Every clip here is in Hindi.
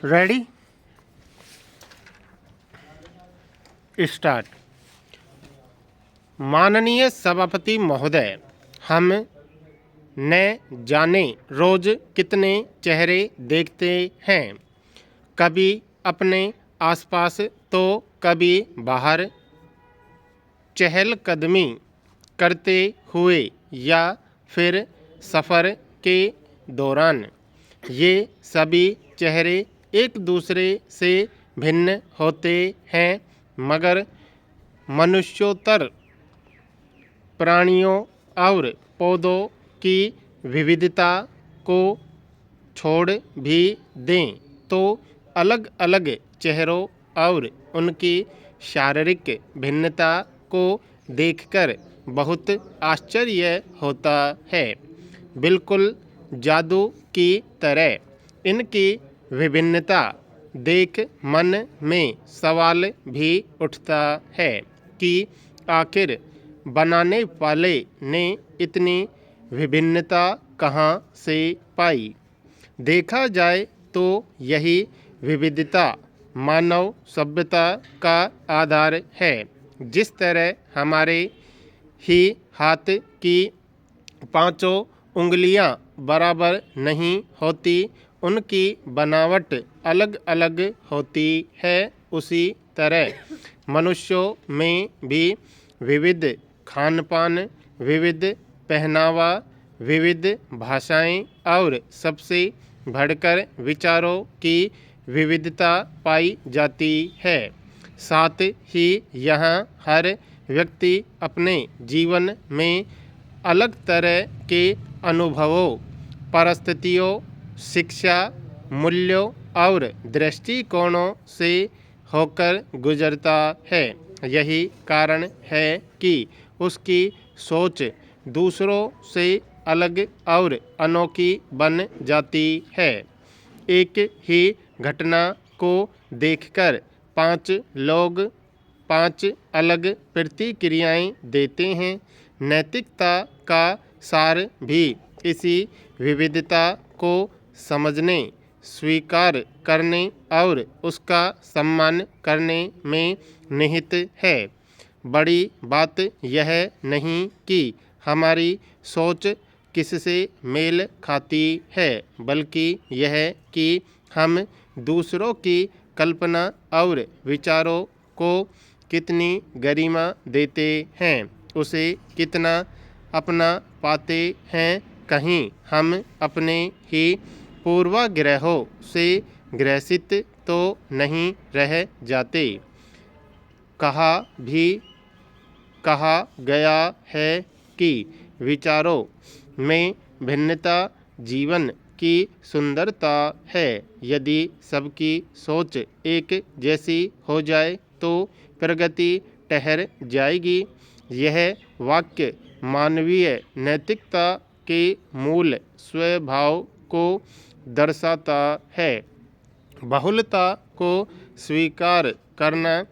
Ready start. माननीय सभापति महोदय, हम न जाने रोज कितने चेहरे देखते हैं, कभी अपने आसपास तो कभी बाहर चहलकदमी करते हुए या फिर सफ़र के दौरान। ये सभी चेहरे एक दूसरे से भिन्न होते हैं, मगर मनुष्योत्तर प्राणियों और पौधों की विविधता को छोड़ भी दें तो अलग अलग चेहरों और उनकी शारीरिक भिन्नता को देखकर बहुत आश्चर्य होता है। बिल्कुल जादू की तरह इनकी विभिन्नता देख मन में सवाल भी उठता है कि आखिर बनाने वाले ने इतनी विभिन्नता कहाँ से पाई। देखा जाए तो यही विविधता मानव सभ्यता का आधार है। जिस तरह हमारे ही हाथ की पांचों उंगलियां बराबर नहीं होती, उनकी बनावट अलग अलग होती है, उसी तरह मनुष्यों में भी विविध खान पान, विविध पहनावा, विविध भाषाएं और सबसे बढ़कर विचारों की विविधता पाई जाती है। साथ ही यहाँ हर व्यक्ति अपने जीवन में अलग तरह के अनुभवों, परिस्थितियों, शिक्षा, मूल्यों और दृष्टिकोणों से होकर गुजरता है। यही कारण है कि उसकी सोच दूसरों से अलग और अनोखी बन जाती है। एक ही घटना को देखकर पांच लोग पांच अलग प्रतिक्रियाएं देते हैं। नैतिकता का सार भी इसी विविधता को समझने, स्वीकार करने और उसका सम्मान करने में निहित है। बड़ी बात यह नहीं कि हमारी सोच किससे मेल खाती है, बल्कि यह कि हम दूसरों की कल्पना और विचारों को कितनी गरिमा देते हैं, उसे कितना अपना पाते हैं। कहीं हम अपने ही पूर्वाग्रहों से ग्रसित तो नहीं रह जाते। कहा गया है कि विचारों में भिन्नता जीवन की सुंदरता है। यदि सबकी सोच एक जैसी हो जाए तो प्रगति ठहर जाएगी। यह वाक्य मानवीय नैतिकता के मूल स्वभाव को दर्शाता है। बहुलता को स्वीकार करना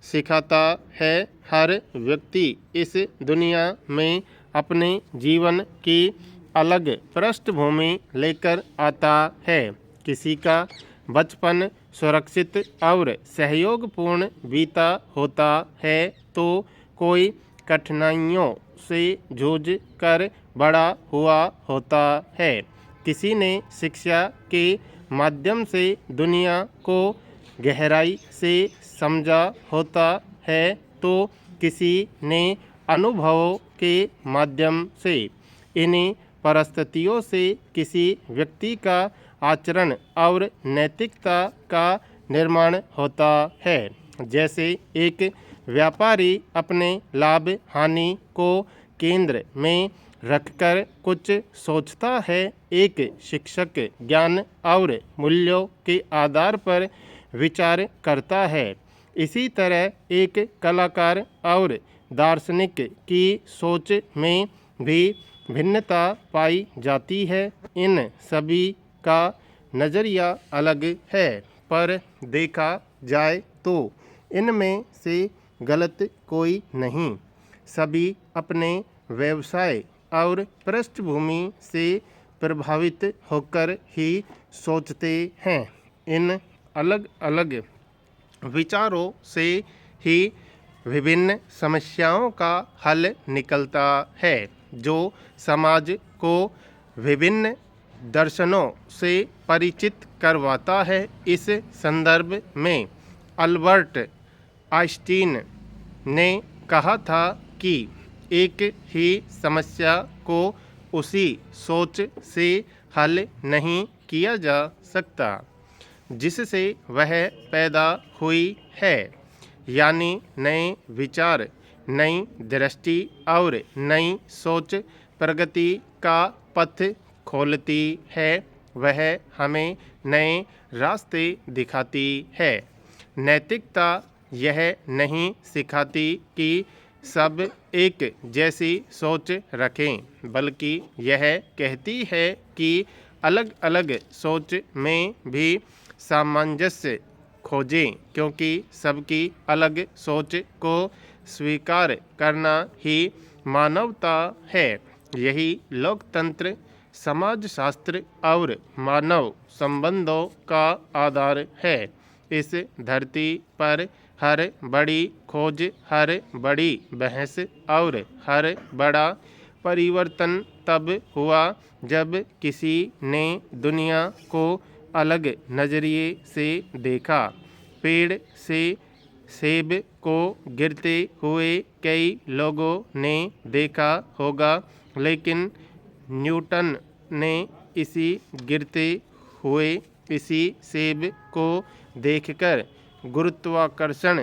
सिखाता है। हर व्यक्ति इस दुनिया में अपने जीवन की अलग पृष्ठभूमि लेकर आता है। किसी का बचपन सुरक्षित और सहयोगपूर्ण बीता होता है तो कोई कठिनाइयों से जूझ कर बड़ा हुआ होता है। किसी ने शिक्षा के माध्यम से दुनिया को गहराई से समझा होता है तो किसी ने अनुभवों के माध्यम से। इन्हीं परिस्थितियों से किसी व्यक्ति का आचरण और नैतिकता का निर्माण होता है। जैसे एक व्यापारी अपने लाभ हानि को केंद्र में रखकर कुछ सोचता है, एक शिक्षक ज्ञान और मूल्यों के आधार पर विचार करता है। इसी तरह एक कलाकार और दार्शनिक की सोच में भी भिन्नता पाई जाती है। इन सभी का नज़रिया अलग है, पर देखा जाए तो इनमें से गलत कोई नहीं। सभी अपने व्यवसाय और पृष्ठभूमि से प्रभावित होकर ही सोचते हैं। इन अलग अलग विचारों से ही विभिन्न समस्याओं का हल निकलता है, जो समाज को विभिन्न दर्शनों से परिचित करवाता है। इस संदर्भ में अल्बर्ट आइंस्टीन ने कहा था कि एक ही समस्या को उसी सोच से हल नहीं किया जा सकता जिससे वह पैदा हुई है, यानी नए विचार, नई दृष्टि और नई सोच प्रगति का पथ खोलती है। वह हमें नए रास्ते दिखाती है। नैतिकता यह नहीं सिखाती कि सब एक जैसी सोच रखें, बल्कि यह कहती है कि अलग अलग सोच में भी सामंजस्य खोजें, क्योंकि सबकी अलग सोच को स्वीकार करना ही मानवता है। यही लोकतंत्र, समाजशास्त्र और मानव संबंधों का आधार है। इस धरती पर हर बड़ी खोज, हर बड़ी बहस और हर बड़ा परिवर्तन तब हुआ जब किसी ने दुनिया को अलग नज़रिए से देखा। पेड़ से सेब को गिरते हुए कई लोगों ने देखा होगा, लेकिन न्यूटन ने इसी सेब को देखकर गुरुत्वाकर्षण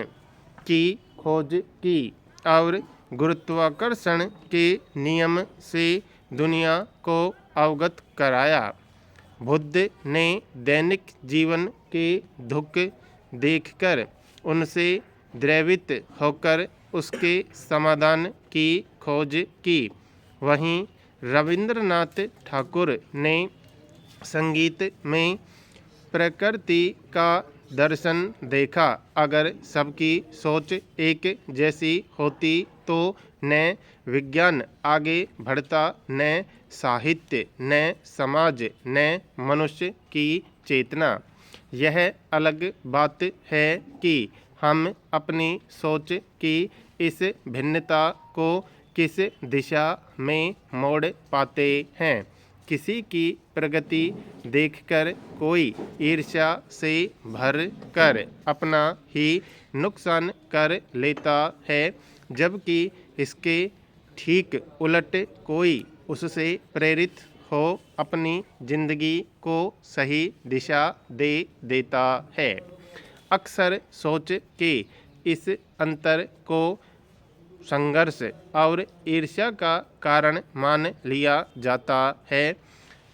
की खोज की और गुरुत्वाकर्षण के नियम से दुनिया को अवगत कराया। बुद्ध ने दैनिक जीवन के दुख देखकर उनसे द्रवित होकर उसके समाधान की खोज की। वहीं रविंद्रनाथ ठाकुर ने संगीत में प्रकृति का दर्शन देखा। अगर सबकी सोच एक जैसी होती तो न विज्ञान आगे बढ़ता, न साहित्य, न समाज, न मनुष्य की चेतना। यह अलग बात है कि हम अपनी सोच की इस भिन्नता को किस दिशा में मोड़ पाते हैं। किसी की प्रगति देखकर कोई ईर्ष्या से भर कर अपना ही नुकसान कर लेता है, जबकि इसके ठीक उलट कोई उससे प्रेरित हो अपनी जिंदगी को सही दिशा दे देता है। अक्सर सोच के इस अंतर को संघर्ष और ईर्ष्या का कारण मान लिया जाता है,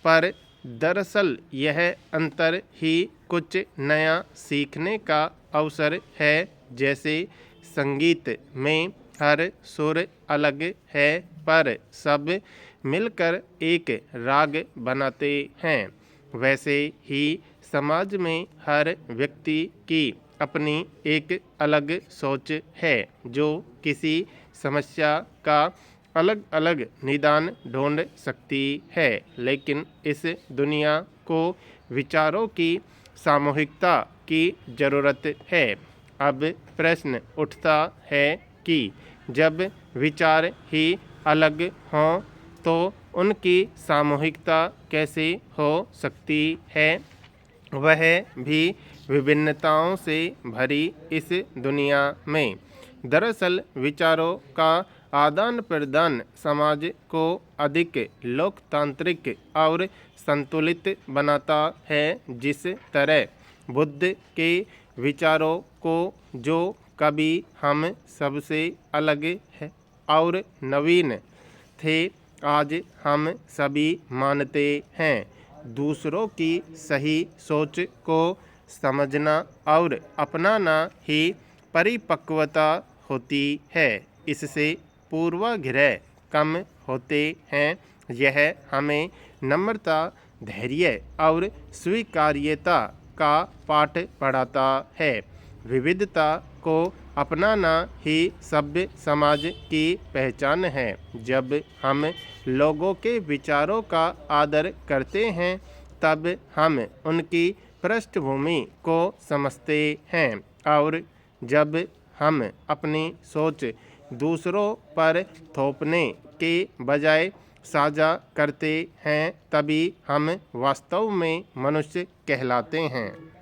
पर दरअसल यह अंतर ही कुछ नया सीखने का अवसर है। जैसे संगीत में हर सुर अलग है, पर सब मिलकर एक राग बनाते हैं, वैसे ही समाज में हर व्यक्ति की अपनी एक अलग सोच है, जो किसी समस्या का अलग अलग निदान ढूंढ सकती है। लेकिन इस दुनिया को विचारों की सामूहिकता की ज़रूरत है। अब प्रश्न उठता है कि जब विचार ही अलग हों तो उनकी सामूहिकता कैसे हो सकती है, वह भी विभिन्नताओं से भरी इस दुनिया में। दरअसल विचारों का आदान प्रदान समाज को अधिक लोकतांत्रिक और संतुलित बनाता है। जिस तरह बुद्ध के विचारों को, जो कभी हम सबसे अलग है और नवीन थे, आज हम सभी मानते हैं, दूसरों की सही सोच को समझना और अपनाना ही परिपक्वता होती है। इससे पूर्वाग्रह कम होते हैं। यह हमें नम्रता, धैर्य और स्वीकार्यता का पाठ पढ़ाता है। विविधता को अपनाना ही सभ्य समाज की पहचान है। जब हम लोगों के विचारों का आदर करते हैं, तब हम उनकी पृष्ठभूमि को समझते हैं और जब हम अपनी सोच दूसरों पर थोपने के बजाय साझा करते हैं तभी हम वास्तव में मनुष्य कहलाते हैं।